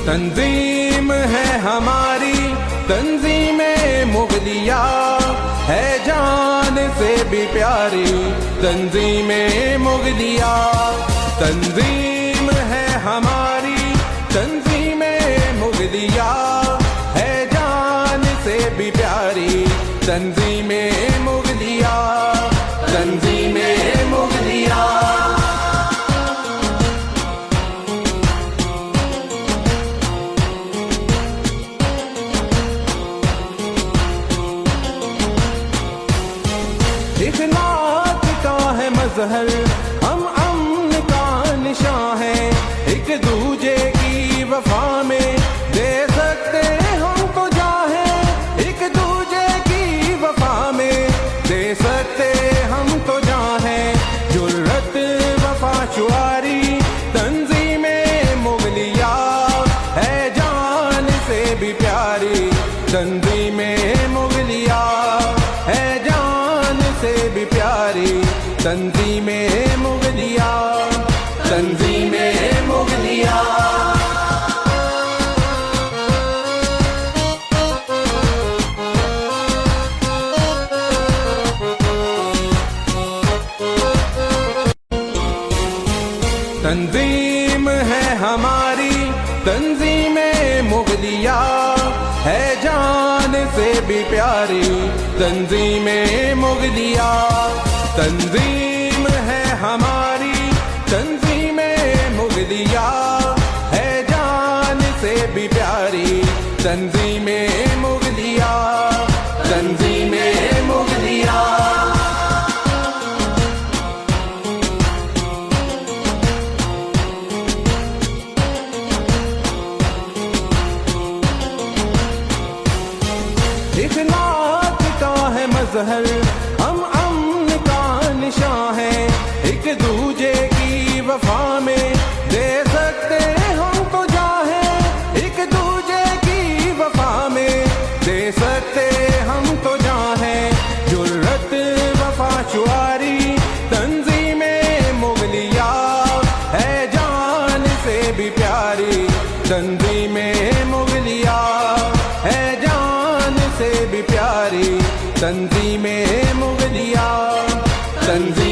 तंजीम है हमारी तंजीम मुगलिया, है जान से भी प्यारी तंजीम मुगलिया। तंजीम है हमारी तंजीम मुगलिया, है जान से भी प्यारी तंजीम मुगलिया, तंजीम मुगलिया। इखलाक का है मजहर, हम अमन का निशान है, एक दूजे की वफा में दे सकते हम तो जाहे, एक दूजे की वफा में दे सकते हम तो जाहे। जुर्रत वफा शुआरी तंजीम मुगलिया, है जान से भी प्यारी तंजीम मुगलिया, है जान से भी प्यारी तंजीम मुगलिया, तंजीम मुगलिया। तंजीम है हमारी तंजीम मुगलिया, है जान से भी प्यारी तंजीम मुगलिया। तंजीम है हमारी तंजीम मुगलिया, है जान से भी प्यारी तंजीम मुगलिया, तंजीम मुगलिया। इखलाक का है मजहर, हम अमन का निशान है, एक दूजे की वफा में दे सकते हम तो जाहे, एक दूजे की वफा में दे सकते हम तो जाहे। जुर्रत वफा शुआरी तंजीम मुगलिया, है जान से भी प्यारी तंजीम मुगलिया, है जान से भी प्यारी तंजीम मुगलिया, तंजीम